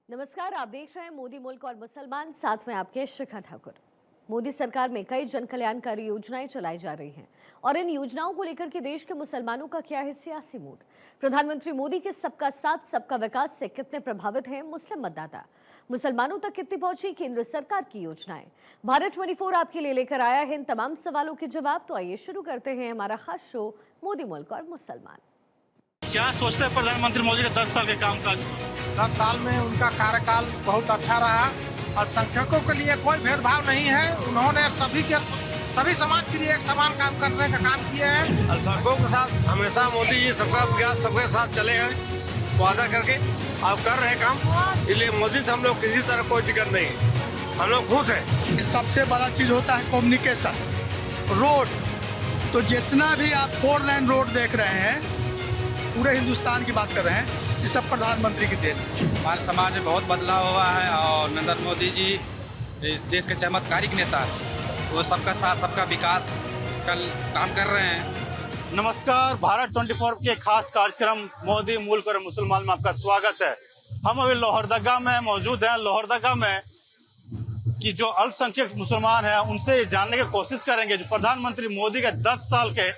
नमस्कार, आप देख रहे हैं मोदी मुल्क और मुसलमान, साथ में आपके शिखा ठाकुर। मोदी सरकार में कई जन कल्याणकारी योजनाएं चलाई जा रही हैं और इन योजनाओं को लेकर के देश के मुसलमानों का क्या है सियासी मूड। प्रधानमंत्री मोदी के सबका साथ सबका विकास से कितने प्रभावित हैं मुस्लिम मतदाता, मुसलमानों तक कितनी पहुंची केंद्र सरकार की योजनाएं। भारत 24 आपके लिए लेकर आया है इन तमाम सवालों के जवाब। तो आइए शुरू करते हैं हमारा खास शो मोदी मुल्क और मुसलमान। क्या सोचते हैं प्रधानमंत्री मोदी के 10 साल के कामकाज? 10 साल में उनका कार्यकाल बहुत अच्छा रहा। अल्पसंख्यकों के लिए कोई भेदभाव नहीं है। उन्होंने सभी समाज के लिए एक समान काम करने का काम किया है। अल्पसंख्यकों के साथ हमेशा मोदी जी सबका विकास सबके साथ चले हैं वादा करके, अब कर रहे काम। इसलिए मोदी से हम लोग किसी तरह कोई दिक्कत नहीं है, हम लोग खुश हैं। सबसे बड़ा चीज होता है कम्युनिकेशन, रोड। तो जितना भी आप 4 लेन रोड देख रहे हैं, पूरे हिंदुस्तान की बात कर रहे हैं, ये सब प्रधानमंत्री की देन है। हमारे समाज में बहुत बदलाव हुआ है और नरेंद्र मोदी जी इस देश के चमत्कारिक नेता हैं। वो सबका साथ सबका विकास का काम कर रहे हैं। नमस्कार, भारत 24 के खास कार्यक्रम मोदी मुल्क और मुसलमान में आपका स्वागत है। हम अभी लोहरदगा में मौजूद हैं। लोहरदगा में कि जो अल्पसंख्यक मुसलमान हैं उनसे जानने की कोशिश करेंगे जो प्रधानमंत्री मोदी के 10 साल के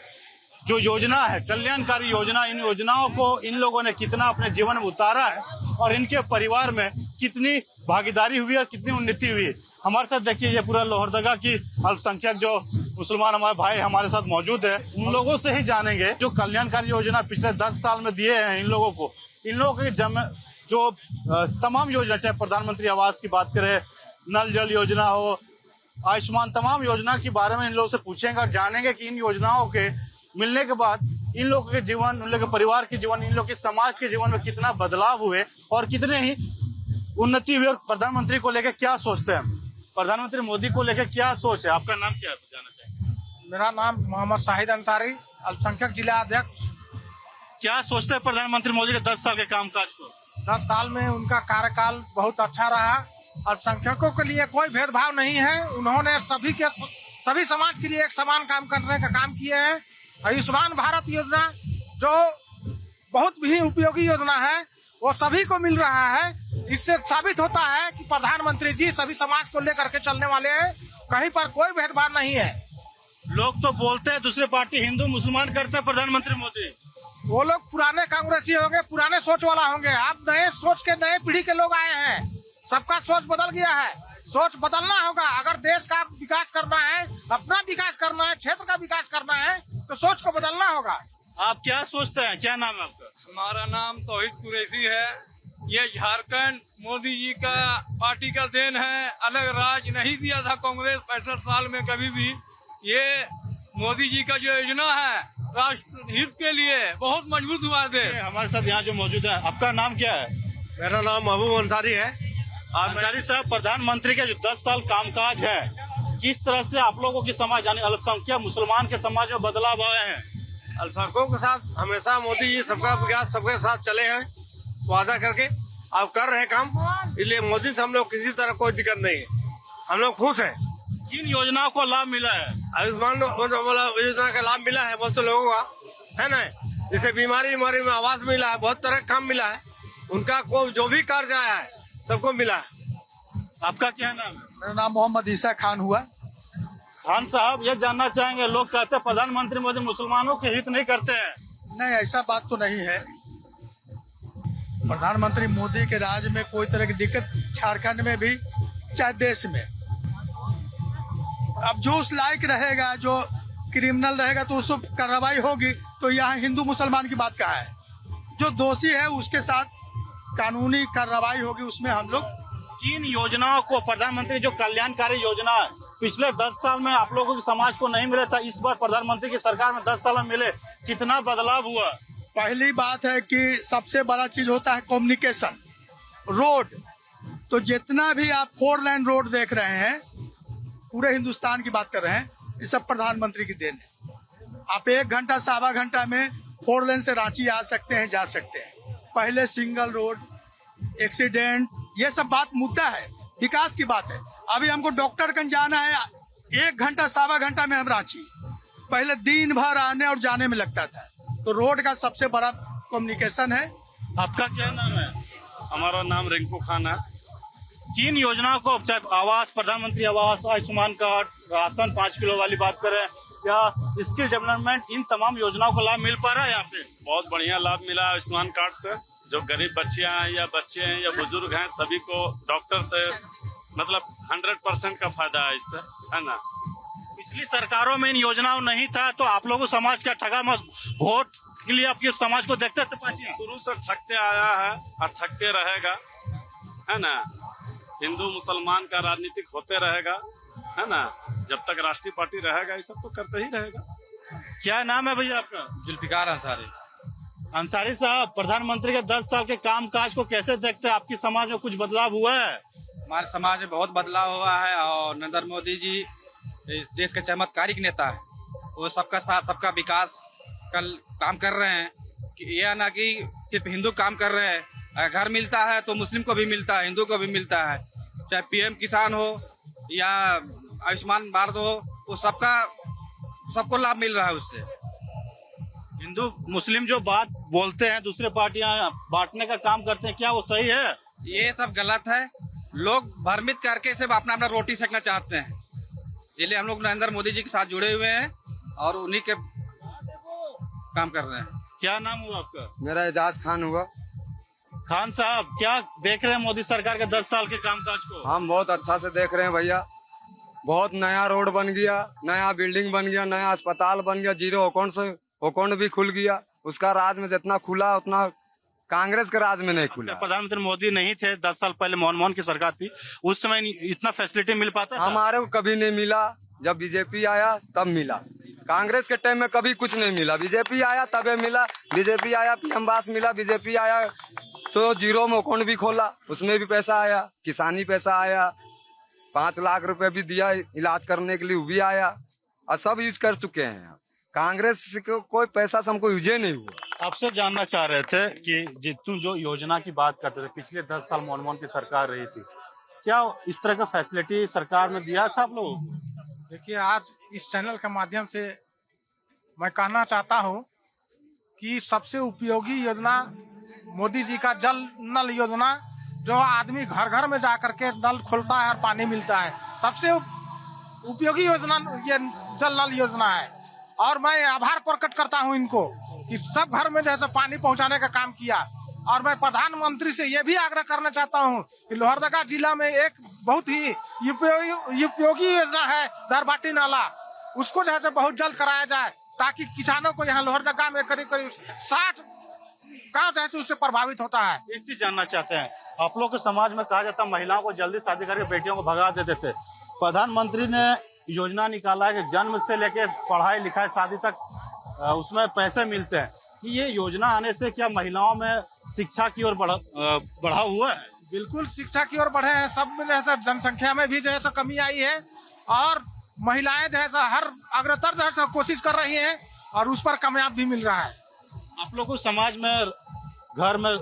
जो योजना है, कल्याणकारी योजना, इन योजनाओं को इन लोगों ने कितना अपने जीवन में उतारा है और इनके परिवार में कितनी भागीदारी हुई और कितनी उन्नति हुई है। हमारे साथ देखिए, ये पूरा लोहरदगा की अल्पसंख्यक जो मुसलमान हमारे भाई हमारे साथ मौजूद है। उन लोगों से ही जानेंगे जो कल्याणकारी योजना पिछले 10 साल में दिए हैं इन लोगों को। इन लोगों के जो तमाम योजना, चाहे प्रधानमंत्री आवास की बात करें, नल जल योजना हो, आयुष्मान, तमाम योजना के बारे में इन लोगों से पूछेंगे और जानेंगे कि इन योजनाओं के मिलने के बाद इन लोगों के जीवन, उन लोगों के परिवार के जीवन, इन लोगों के समाज के जीवन में कितना बदलाव हुए और कितने ही उन्नति हुई। और प्रधानमंत्री को लेकर क्या सोचते हैं, प्रधानमंत्री मोदी को लेकर क्या सोच है। आपका नाम क्या है, जानना चाहेंगे? मेरा नाम मोहम्मद शाहिद अंसारी, अल्पसंख्यक जिला अध्यक्ष। क्या सोचते हैं प्रधानमंत्री मोदी के 10 साल के कामकाज को? 10 साल में उनका कार्यकाल बहुत अच्छा रहा। अल्पसंख्यकों के लिए कोई भेदभाव नहीं है। उन्होंने सभी समाज के लिए एक समान काम करने का काम किया है। आयुष्मान भारत योजना जो बहुत भी उपयोगी योजना है, वो सभी को मिल रहा है। इससे साबित होता है कि प्रधानमंत्री जी सभी समाज को लेकर के चलने वाले हैं। कहीं पर कोई भेदभाव नहीं है। लोग तो बोलते हैं दूसरे पार्टी हिंदू मुसलमान करते हैं प्रधानमंत्री मोदी। वो लोग पुराने कांग्रेसी होंगे, पुराने सोच वाला होंगे। आप नए सोच के, नए पीढ़ी के लोग आए हैं। सबका सोच बदल गया है। सोच बदलना होगा। अगर देश का विकास करना है, अपना विकास करना है, क्षेत्र का विकास करना है, तो सोच को बदलना होगा। आप क्या सोचते हैं, क्या नाम है आपका? हमारा नाम तौहीद कुरैशी है। ये झारखंड मोदी जी का पार्टी का देन है। अलग राज नहीं दिया था कांग्रेस 65 साल में कभी भी। ये मोदी जी का जो योजना है राष्ट्र हित के लिए बहुत मजबूत हुआ दे। हमारे साथ यहाँ जो मौजूद है, आपका नाम क्या है? मेरा नाम महबूब अंसारी है। अंसारी साहब, प्रधानमंत्री के जो 10 साल कामकाज है, किस तरह से आप लोगों की समाज यानी अल्पसंख्यक मुसलमान के समाज में बदलाव आए हैं? अल्पसंख्यकों के साथ हमेशा मोदी जी सबका विकास सबके साथ चले हैं वादा करके, अब कर रहे काम। इसलिए मोदी से हम लोग किसी तरह कोई दिक्कत नहीं है, हम लोग खुश हैं। किन योजनाओं को लाभ मिला है? आयुष्मान योजना का लाभ मिला है बहुत से लोगों का, है ना। जैसे बीमारी में आवास मिला है, बहुत तरह का काम मिला है। उनका को जो भी कार्य आया है सबको मिला है। आपका क्या नाम है? मेरा नाम मोहम्मद ईसा खान हुआ। खान साहब, ये जानना चाहेंगे, लोग कहते हैं प्रधानमंत्री मोदी मुसलमानों के हित नहीं करते हैं। नहीं, ऐसा बात तो नहीं है। प्रधानमंत्री मोदी के राज में कोई तरह की दिक्कत झारखंड में भी, चाहे देश में। अब जो उस लायक रहेगा, जो क्रिमिनल रहेगा तो उसको कार्रवाई होगी। तो यहाँ हिंदू मुसलमान की बात कहाँ है? जो दोषी है उसके साथ कानूनी कार्रवाई होगी। उसमें हम लोग किन योजनाओं को, प्रधानमंत्री जो कल्याणकारी योजना है पिछले 10 साल में आप लोगों के समाज को नहीं मिला था, इस बार प्रधानमंत्री की सरकार में 10 साल में मिले, कितना बदलाव हुआ? पहली बात है कि सबसे बड़ा चीज होता है कम्युनिकेशन, रोड। तो जितना भी आप 4 लेन रोड देख रहे हैं, पूरे हिंदुस्तान की बात कर रहे हैं, ये सब प्रधानमंत्री की देन है। आप 1 घंटा, सवा घंटा में 4 लेन से रांची आ सकते हैं, जा सकते हैं। पहले सिंगल रोड, एक्सीडेंट, ये सब बात मुद्दा है, विकास की बात है। अभी हमको डॉक्टरगंज जाना है, 1 घंटा, सवा घंटा में हम रांची। पहले दिन भर आने और जाने में लगता था। तो रोड का सबसे बड़ा कम्युनिकेशन है। आपका क्या नाम है? हमारा नाम रिंकू खान है। किन योजनाओं को, चाहे आवास, प्रधानमंत्री आवास, आयुष्मान कार्ड, राशन 5 किलो वाली बात करें या स्किल डेवलपमेंट, इन तमाम योजनाओं का लाभ मिल पा रहा है यहाँ पे? बहुत बढ़िया लाभ मिला है आयुष्मान कार्ड से। जो गरीब बच्चियां हैं या बच्चे हैं या बुजुर्ग हैं, सभी को डॉक्टर से मतलब 100% का फायदा है इससे, है ना। पिछली सरकारों में इन योजनाओं नहीं था तो आप लोगों समाज का ठगा मत, वोट के लिए आपके समाज को देखते थे पार्टियां? शुरू से ठगते आया है और ठगते रहेगा, है ना। हिंदू मुसलमान का राजनीतिक होते रहेगा, है ना। जब तक राष्ट्रीय पार्टी रहेगा ये सब तो करते ही रहेगा। क्या नाम है भैया आपका? जुल्फिकार अंसारी। अंसारी साहब, प्रधानमंत्री के 10 साल के काम काज को कैसे देखते हैं? आपकी समाज में कुछ बदलाव हुआ है? हमारे समाज में बहुत बदलाव हुआ है और नरेंद्र मोदी जी इस देश के चमत्कारिक नेता है। वो सबका साथ सबका विकास कल काम कर रहे हैं कि यह ना कि सिर्फ हिंदू काम कर रहे हैं। घर मिलता है तो मुस्लिम को भी मिलता है, हिंदू को भी मिलता है। चाहे पीएम किसान हो या आयुष्मान भारत हो, वो सबको लाभ मिल रहा है उससे। हिंदू मुस्लिम जो बात बोलते हैं, दूसरे पार्टियां बांटने का काम करते हैं, क्या वो सही है? ये सब गलत है। लोग भ्रमित करके सिर्फ अपना अपना रोटी सेकना चाहते हैं, इसलिए हम लोग नरेंद्र मोदी जी के साथ जुड़े हुए हैं और उन्हीं के काम कर रहे हैं। क्या नाम हुआ आपका? मेरा एजाज खान हुआ। खान साहब, क्या देख रहे हैं मोदी सरकार के 10 साल के कामकाज को? हम बहुत अच्छा से देख रहे हैं भैया। बहुत नया रोड बन गया, नया बिल्डिंग बन गया, नया अस्पताल बन गया, जीरो अकाउंट भी खुल गया। उसका राज में जितना खुला उतना कांग्रेस के राज में नहीं खुला। प्रधानमंत्री मोदी नहीं थे 10 साल पहले, मनमोहन की सरकार थी, उस समय इतना फैसिलिटी मिल पाता था? हमारे को कभी नहीं मिला। जब बीजेपी आया तब मिला। कांग्रेस के टाइम में कभी कुछ नहीं मिला। बीजेपी आया तबे मिला। बीजेपी आया, पीएम आवास मिला। बीजेपी आया तो जीरो में अकाउंट भी खोला, उसमें भी पैसा आया। किसानी पैसा आया, 5 लाख रुपए भी दिया इलाज करने के लिए, वो भी आया और सब यूज कर चुके हैं। कांग्रेस को कोई पैसा से हमको यूज नहीं हुआ। आपसे जानना चाह रहे थे कि जितू जो योजना की बात करते थे, पिछले 10 साल मनमोहन की सरकार रही थी, क्या इस तरह का फैसिलिटी सरकार ने दिया था आप लोगों को? देखिए, आज इस चैनल के माध्यम से मैं कहना चाहता हूं कि सबसे उपयोगी योजना मोदी जी का जल नल योजना, जो आदमी घर घर में जाकर के नल खोलता है और पानी मिलता है, सबसे उपयोगी योजना ये जल नल योजना है। और मैं आभार प्रकट करता हूं इनको कि सब घर में जैसे पानी पहुंचाने का काम किया। और मैं प्रधानमंत्री से ये भी आग्रह करना चाहता हूं कि लोहरदगा जिला में एक बहुत ही उपयोगी योजना है दरबाटी नाला, उसको जो है बहुत जल्द कराया जाए ताकि किसानों को यहाँ लोहरदगा में करीब 60 गाँव जैसे उससे प्रभावित होता है। एक चीज जानना चाहते हैं, आप लोग के समाज में कहा जाता है महिलाओं को जल्दी शादी करके बेटियों को भगा देते थे। प्रधानमंत्री ने योजना निकाला है कि जन्म से लेके पढ़ाई लिखाई शादी तक उसमें पैसे मिलते हैं, कि ये योजना आने से क्या महिलाओं में शिक्षा की ओर बढ़ा हुआ है? बिल्कुल शिक्षा की ओर बढ़े हैं। सब में जैसा जनसंख्या में भी जैसा कमी आई है और महिलाएं जैसा हर अग्रतर जैसा कोशिश कर रही हैं और उस पर कामयाब भी मिल रहा है। आप लोगों को समाज में घर में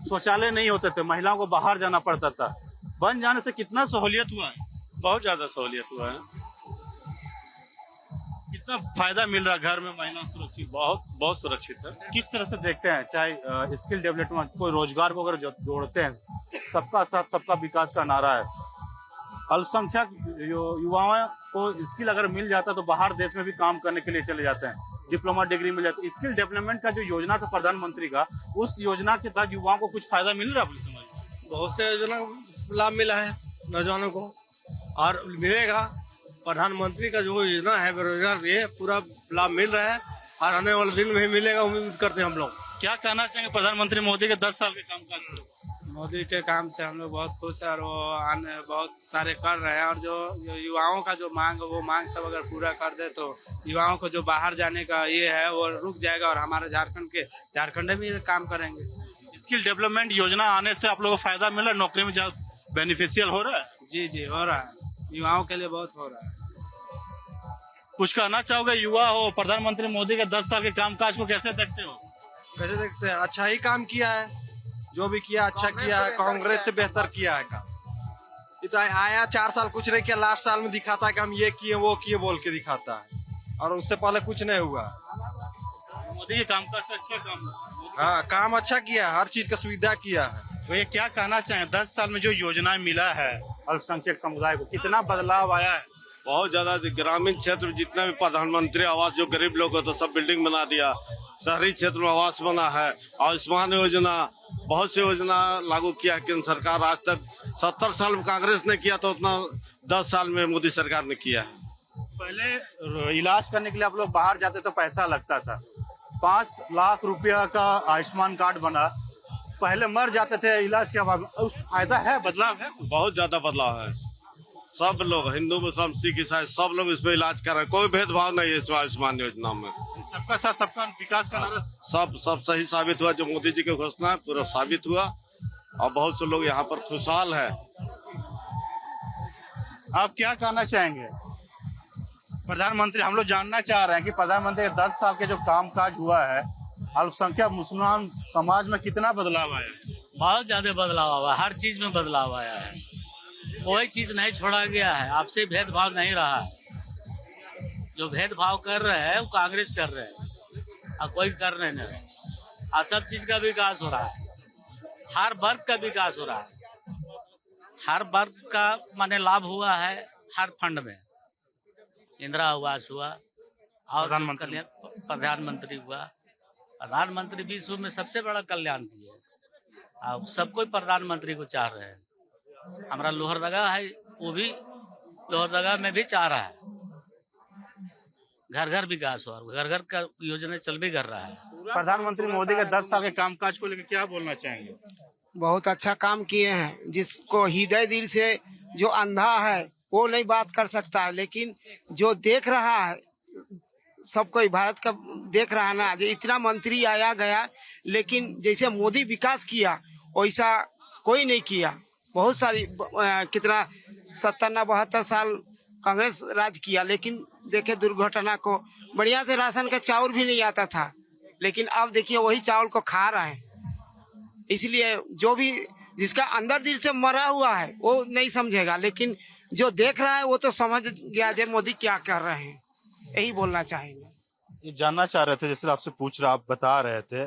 शौचालय नहीं होते थे, महिलाओं को बाहर जाना पड़ता था, बन जाने से कितना सहूलियत हुआ है? बहुत ज्यादा सहूलियत हुआ है। कितना फायदा मिल रहा है घर में महिला सुरक्षित? बहुत सुरक्षित है। किस तरह से देखते हैं, चाहे स्किल डेवलपमेंट को रोजगार को अगर जोड़ते हैं, सबका साथ सबका विकास का नारा है, अल्पसंख्यक युवाओं को स्किल अगर मिल जाता तो बाहर देश में भी काम करने के लिए चले जाते हैं, डिप्लोमा डिग्री मिल जाती है। स्किल डेवलपमेंट का जो योजना था प्रधानमंत्री का, उस योजना के तहत युवाओं को कुछ फायदा मिल रहा है? समाज बहुत से योजना लाभ मिला है नौजवानों को और मिलेगा। प्रधानमंत्री का जो योजना है बेरोजगार, ये पूरा लाभ मिल रहा है और आने वाले दिन में ही मिलेगा, उम्मीद करते हैं हम लोग। क्या कहना चाहेंगे प्रधानमंत्री मोदी के 10 साल के कामकाज को? मोदी के काम से हम लोग बहुत खुश है और वो बहुत सारे कर रहे हैं। और जो युवाओं का जो मांग, वो मांग सब अगर पूरा कर दे तो युवाओं को जो बाहर जाने का ये है वो रुक जाएगा और हमारे झारखंड में काम करेंगे। स्किल डेवलपमेंट योजना आने से आप लोगों को फायदा मिला, नौकरी में बेनिफिशियल हो रहा है? जी हो रहा है, युवाओं के लिए बहुत हो रहा है। कुछ कहना चाहोगे? युवा हो, प्रधानमंत्री मोदी के 10 साल के कामकाज को कैसे देखते हो? कैसे देखते हैं? अच्छा ही काम किया है, जो भी किया अच्छा किया है, कांग्रेस से बेहतर किया है काम। ये तो आया 4 साल कुछ नहीं किया, लास्ट साल में दिखाता है कि हम ये किए वो किए बोल के दिखाता है, और उससे पहले कुछ नहीं हुआ। मोदी के कामकाज से अच्छा काम? हाँ, काम अच्छा किया है, हर चीज का सुविधा किया है। तो ये क्या कहना चाहें, 10 साल में जो योजनाएं मिला है अल्पसंख्यक समुदाय को, कितना बदलाव आया है? बहुत ज्यादा ग्रामीण क्षेत्र में जितना भी प्रधानमंत्री आवास जो गरीब लोग हो तो सब बिल्डिंग बना दिया, शहरी क्षेत्र में आवास बना है, आयुष्मान योजना, बहुत सी योजना लागू किया है केंद्र सरकार। आज तक 70 साल में कांग्रेस ने किया तो उतना 10 साल में मोदी सरकार ने किया है। पहले इलाज करने के लिए आप लोग बाहर जाते तो पैसा लगता था, 5 लाख रुपया का आयुष्मान कार्ड बना, पहले मर जाते थे इलाज के बाद, उस फायदा है, बदलाव है? बहुत ज्यादा बदलाव है। सब लोग, हिंदू मुस्लिम सिख ईसाई, सब लोग इसमें इलाज कर रहे हैं, कोई भेदभाव नहीं है इस आयुष्मान योजना में। सबका साथ सबका विकास का नारा सब सही साबित हुआ, जो मोदी जी की घोषणा है पूरा साबित हुआ और बहुत से लोग यहाँ पर खुशहाल है। आप क्या कहना चाहेंगे प्रधानमंत्री? हम लोग जानना चाह रहे हैं कि प्रधानमंत्री के 10 साल के जो कामकाज हुआ है, अल्पसंख्यक मुसलमान समाज में कितना बदलाव आया है? बहुत ज्यादा बदलाव आया, हर चीज में बदलाव आया है, कोई चीज नहीं छोड़ा गया है, आपसे भेदभाव नहीं रहा है। जो भेदभाव कर रहे हैं वो कांग्रेस कर रहे हैं और कोई कर नहीं रहे। और सब चीज का विकास हो रहा है, हर वर्ग का विकास हो रहा है, हर वर्ग का माने लाभ हुआ है। हर फंड में इंदिरा आवास हुआ और प्रधानमंत्री हुआ। प्रधानमंत्री विश्व में सबसे बड़ा कल्याण किया, अब सब कोई प्रधानमंत्री को चाह रहे हैं। हमारा लोहरदगा है, वो भी लोहरदगा में भी चाह रहा है घर घर विकास हो, घर घर का योजना चल भी कर रहा है। प्रधानमंत्री मोदी के 10 साल के कामकाज को लेकर क्या बोलना चाहेंगे? बहुत अच्छा काम किए हैं। जिसको हृदय दिल से, जो अंधा है वो नहीं बात कर सकता है, लेकिन जो देख रहा है, सब कोई भारत का देख रहा है ना, जो इतना मंत्री आया गया, लेकिन जैसे मोदी विकास किया वैसा कोई नहीं किया। बहुत सारी कितना 70-72 साल कांग्रेस राज किया, लेकिन देखे दुर्घटना को, बढ़िया से राशन का चावल भी नहीं आता था, लेकिन अब देखिए वही चावल को खा रहे हैं। इसलिए जो भी जिसका अंदर दिल से मरा हुआ है वो नहीं समझेगा, लेकिन जो देख रहा है वो तो समझ गया जे मोदी क्या कर रहे हैं। यही बोलना चाहेंगे। ये जानना चाह रहे थे, जैसे आपसे पूछ रहा, आप बता रहे थे,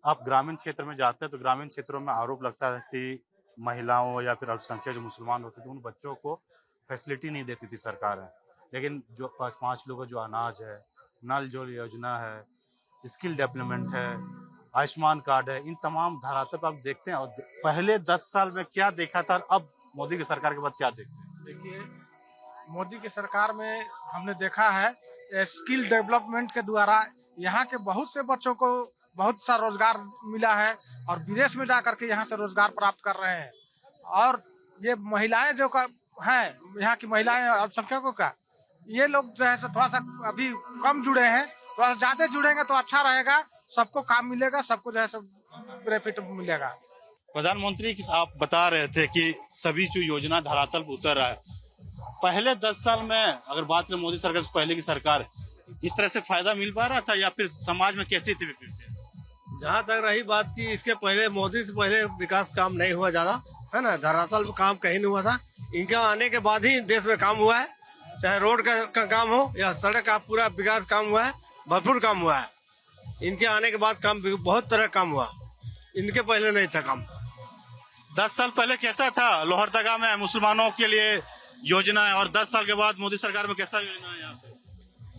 आप ग्रामीण क्षेत्र में जाते हैं तो ग्रामीण क्षेत्रों में आरोप लगता है कि महिलाओं या फिर अल्पसंख्यक जो मुसलमान होते थे उन बच्चों को फैसिलिटी नहीं देती थी सरकार है। लेकिन जो 5 लोगों जो अनाज है, नल जल योजना है, स्किल डेवलपमेंट है, आयुष्मान कार्ड है, इन तमाम धरातल पर आप देखते हैं। और पहले 10 साल में क्या देखा था और अब मोदी की सरकार के बाद क्या देखते हैं? देखिए, मोदी की सरकार में हमने देखा है स्किल डेवलपमेंट के द्वारा यहाँ के बहुत से बच्चों को बहुत सा रोजगार मिला है और विदेश में जाकर के यहाँ से रोजगार प्राप्त कर रहे हैं। और ये महिलाएं जो हैं, यहाँ की महिलाएं अल्पसंख्यकों का, ये लोग जो है थोड़ा सा अभी कम जुड़े हैं, थोड़ा सा ज्यादा जुड़ेंगे तो अच्छा रहेगा, सबको काम मिलेगा, सबको जो है सब बेनिफिट मिलेगा। प्रधानमंत्री आप बता रहे थे कि सभी जो योजना धरातल पर उतर रहा है, पहले 10 साल में अगर बात करें मोदी सरकार से पहले की सरकार, इस तरह से फायदा मिल पा रहा था या फिर समाज में कैसी थी? जहाँ तक रही बात की, इसके पहले मोदी से पहले विकास काम नहीं हुआ ज्यादा, है ना, धरातल में काम कहीं नहीं हुआ था। इनके आने के बाद ही देश में काम हुआ है, चाहे रोड का काम हो या सड़क का पूरा विकास काम हुआ है, भरपूर काम हुआ है। इनके आने के बाद काम बहुत तरह काम हुआ, इनके पहले नहीं था काम। 10 साल पहले कैसा था लोहरदगा में मुसलमानों के लिए योजना है, और 10 साल के बाद मोदी सरकार में कैसा योजना है यहाँ पे?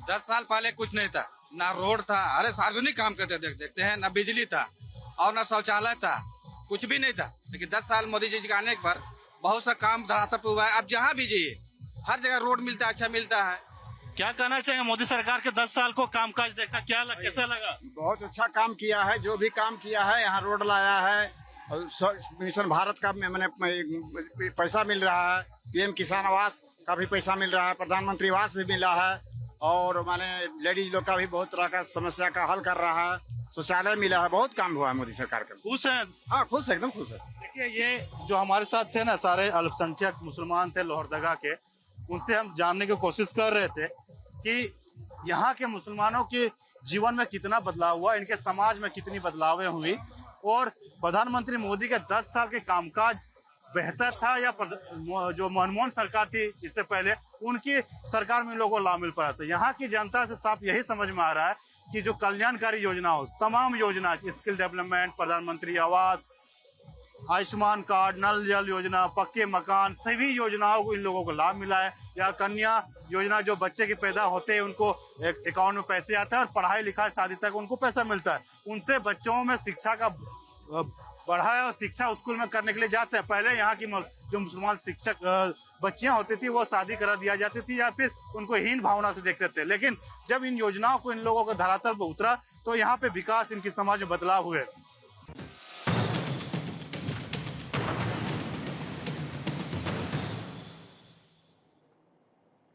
10 साल पहले कुछ नहीं था, ना रोड था, अरे सार्वजनिक काम करते देखते हैं, ना बिजली था और ना शौचालय था, कुछ भी नहीं था। लेकिन 10 साल मोदी जी के आने पर बहुत सा काम धरातल पर हुआ है। अब जहाँ भी जाइए हर जगह रोड मिलता है, अच्छा मिलता है। क्या कहना चाहिए मोदी सरकार के 10 साल को कामकाज देखा, कैसा लगा? बहुत अच्छा काम किया है, जो भी काम किया है, यहाँ रोड लाया है, मिशन भारत का मैंने पैसा मिल रहा है, पीएम किसान आवास का भी पैसा मिल रहा है, प्रधानमंत्री आवास भी मिला है, और माने लेडीज लोग का भी बहुत तरह का समस्या का हल कर रहा है, शौचालय मिला है, बहुत काम हुआ है मोदी सरकार का। खुश है? हाँ, खुश है, एकदम खुश है। देखिए, ये जो हमारे साथ थे ना, सारे अल्पसंख्यक मुसलमान थे लोहरदगा के, उनसे हम जानने की कोशिश कर रहे थे कि यहाँ के मुसलमानों के जीवन में कितना बदलाव हुआ, इनके समाज में कितनी बदलावें हुई, और प्रधानमंत्री मोदी के 10 साल के कामकाज बेहतर था या जो मनमोहन सरकार थी इससे पहले, उनकी सरकार में लोगों को लाभ मिल पड़ा था। यहाँ की जनता से साफ यही समझ में आ रहा है कि जो कल्याणकारी योजना हो, तमाम योजना, स्किल डेवलपमेंट, प्रधानमंत्री आवास आयुष्मान कार्ड, नल जल योजना, पक्के मकान, सभी योजनाओं को इन लोगों को लाभ मिला है। या कन्या योजना, जो बच्चे के पैदा होते हैं उनको अकाउंट में पैसे आता है और पढ़ाई लिखाई शादी तक उनको पैसा मिलता है। उनसे बच्चों में शिक्षा का बढ़ा है और शिक्षा स्कूल में करने के लिए जाते हैं। पहले यहाँ की जो मुसलमान शिक्षक बच्चियां होती थी वो शादी करा दिया जाती थी या फिर उनको हीन भावना से देखते थे, लेकिन जब इन योजनाओं को इन लोगों को धरातल पर उतरा तो यहाँ पे विकास, इनकी समाज में बदलाव हुए।